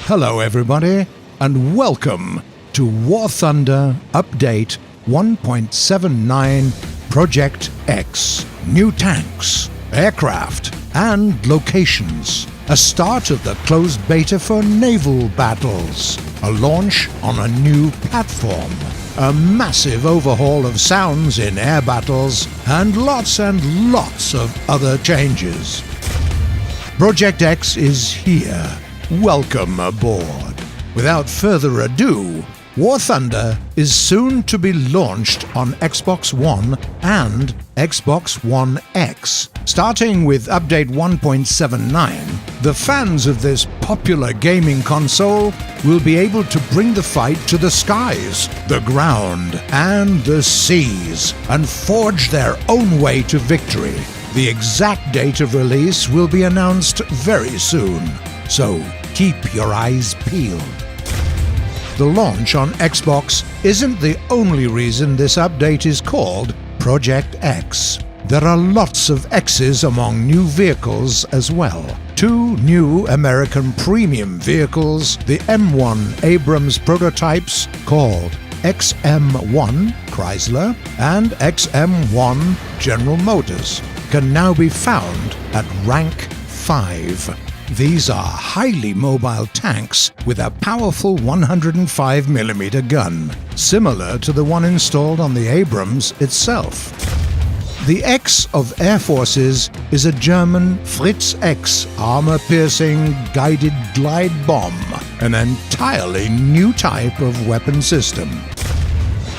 Hello everybody, and welcome to War Thunder Update 1.79 Project X. New tanks, aircraft, and locations. A start of the closed beta for naval battles. A launch on a new platform. A massive overhaul of sounds in air battles, and lots of other changes. Project X is here. Welcome aboard. Without further ado, War Thunder is soon to be launched on Xbox One and Xbox One X. Starting with Update 1.79, the fans of this popular gaming console will be able to bring the fight to the skies, the ground, and the seas, and forge their own way to victory. The exact date of release will be announced very soon, so keep your eyes peeled. The launch on Xbox isn't the only reason this update is called Project X. There are lots of X's among new vehicles as well. Two new American premium vehicles, the M1 Abrams prototypes called XM1 Chrysler and XM1 General Motors, can now be found at Rank 5. These are highly mobile tanks with a powerful 105mm gun, similar to the one installed on the Abrams itself. The X of Air Forces is a German Fritz X armor-piercing guided glide bomb, an entirely new type of weapon system.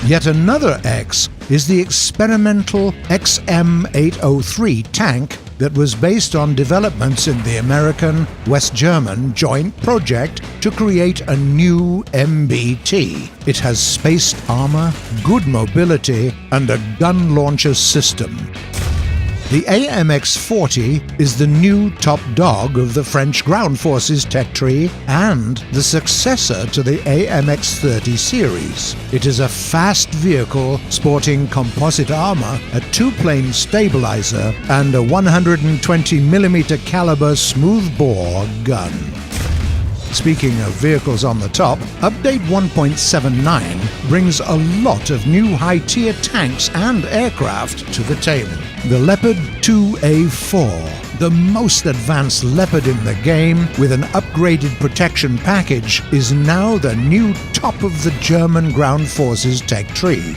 Yet another X is the experimental XM803 tank that was based on developments in the American-West German joint project to create a new MBT. It has spaced armor, good mobility, and a gun launcher system. The AMX-40 is the new top dog of the French Ground Forces tech tree and the successor to the AMX-30 series. It is a fast vehicle sporting composite armor, a two-plane stabilizer, and a 120mm caliber smoothbore gun. Speaking of vehicles on the top, Update 1.79 brings a lot of new high-tier tanks and aircraft to the table. The Leopard 2 A4, the most advanced Leopard in the game with an upgraded protection package, is now the new top of the German Ground Forces tech tree.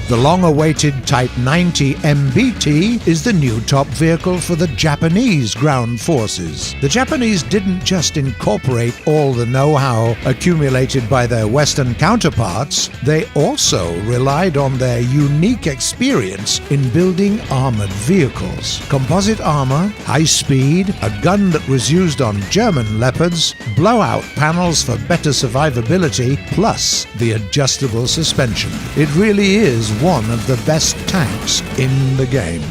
The long-awaited Type 90 MBT is the new top vehicle for the Japanese ground forces. The Japanese didn't just incorporate all the know-how accumulated by their Western counterparts, they also relied on their unique experience in building armored vehicles. Composite armor, high speed, a gun that was used on German Leopards, blowout panels for better survivability, plus the adjustable suspension. It really is one of the best tanks in the game.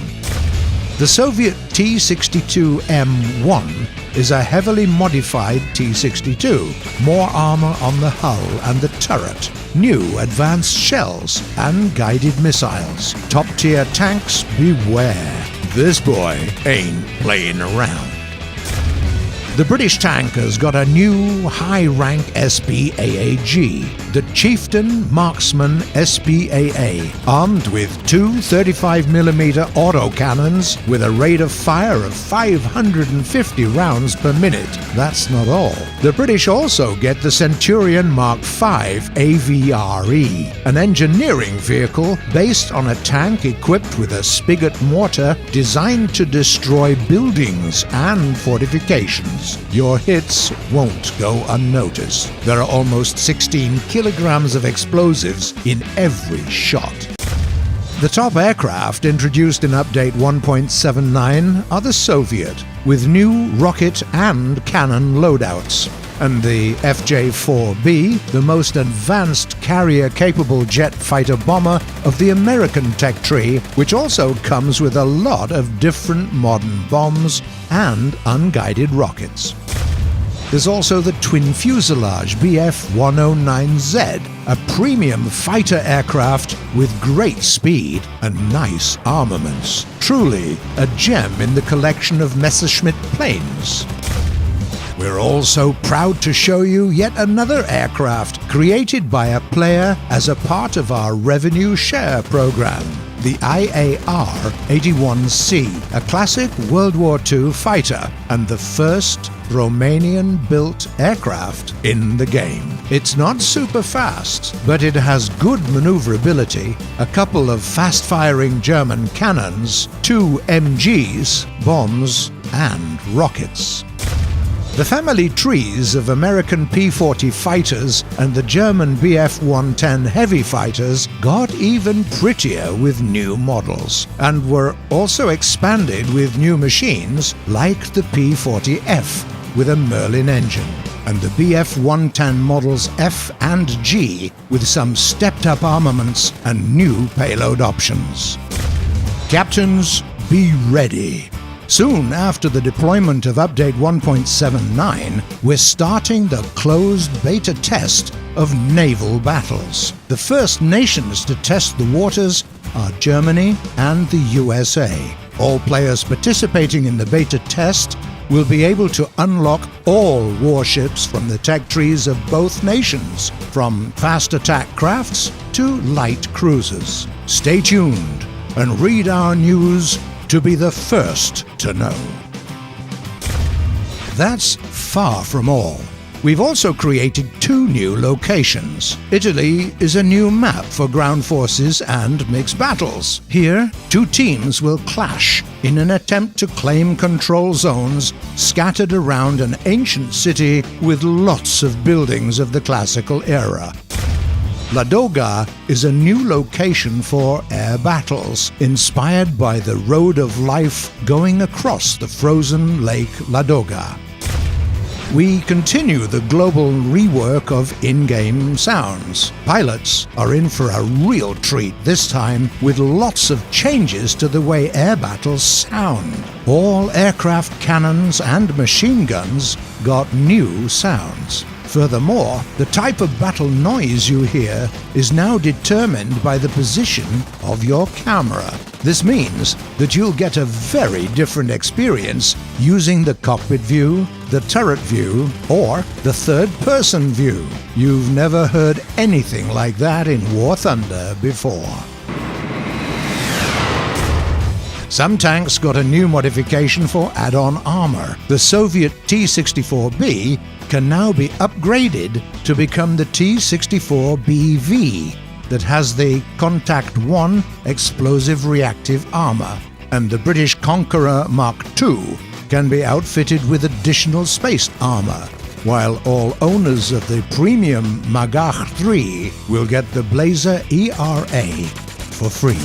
The Soviet T-62M1 is a heavily modified T-62, more armor on the hull and the turret, new advanced shells and guided missiles. Top-tier tanks, beware. This boy ain't playing around. The British tank has got a new high-rank SPAAG, the Chieftain Marksman SPAA, armed with two 35mm autocannons with a rate of fire of 550 rounds per minute. That's not all. The British also get the Centurion Mk V AVRE, an engineering vehicle based on a tank equipped with a spigot mortar designed to destroy buildings and fortifications. Your hits won't go unnoticed. There are almost 16 kilograms of explosives in every shot. The top aircraft introduced in Update 1.79 are the Soviet, with new rocket and cannon loadouts, and the FJ-4B, the most advanced carrier-capable jet fighter bomber of the American tech tree, which also comes with a lot of different modern bombs and unguided rockets. There's also the twin fuselage Bf-109Z, a premium fighter aircraft with great speed and nice armaments. Truly a gem in the collection of Messerschmitt planes. We're also proud to show you yet another aircraft created by a player as a part of our revenue share program, the IAR-81C, a classic World War II fighter and the first Romanian-built aircraft in the game. It's not super fast, but it has good maneuverability, a couple of fast-firing German cannons, 2 MGs, bombs, and rockets. The family trees of American P-40 fighters and the German Bf-110 heavy fighters got even prettier with new models, and were also expanded with new machines like the P-40F with a Merlin engine, and the Bf-110 models F and G with some stepped-up armaments and new payload options. Captains, be ready! Soon after the deployment of Update 1.79, we're starting the closed beta test of naval battles. The first nations to test the waters are Germany and the USA. All players participating in the beta test will be able to unlock all warships from the tech trees of both nations, from fast attack crafts to light cruisers. Stay tuned and read our news to be the first to know. That's far from all. We've also created 2 new locations. Italy is a new map for ground forces and mixed battles. Here, 2 teams will clash in an attempt to claim control zones scattered around an ancient city with lots of buildings of the classical era. LADOGA is a new location for air battles, inspired by the road of life going across the frozen Lake LADOGA. We continue the global rework of in-game sounds. Pilots are in for a real treat this time, with lots of changes to the way air battles sound. All aircraft cannons and machine guns got new sounds. Furthermore, the type of battle noise you hear is now determined by the position of your camera. This means that you'll get a very different experience using the cockpit view, the turret view, or the third-person view. You've never heard anything like that in War Thunder before. Some tanks got a new modification for add-on armor. The Soviet T-64B can now be upgraded to become the T-64BV that has the Contact 1 explosive reactive armor, and the British Conqueror Mk.2 can be outfitted with additional space armor, while all owners of the premium Magach 3 will get the Blazer ERA for free.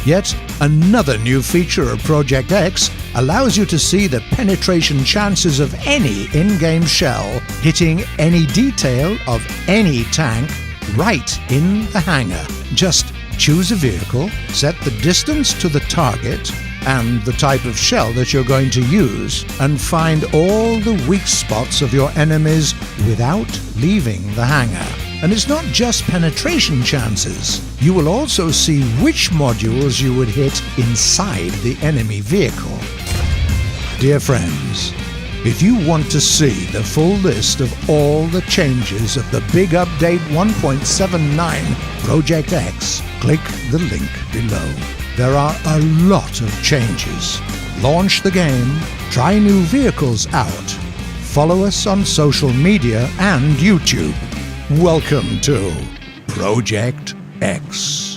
Yet another new feature of Project X allows you to see the penetration chances of any in-game shell hitting any detail of any tank right in the hangar. Just choose a vehicle, set the distance to the target and the type of shell that you're going to use, and find all the weak spots of your enemies without leaving the hangar. And it's not just penetration chances. You will also see which modules you would hit inside the enemy vehicle. Dear friends, if you want to see the full list of all the changes of the big update 1.79 Project X, click the link below. There are a lot of changes. Launch the game, try new vehicles out, follow us on social media and YouTube. Welcome to Project X.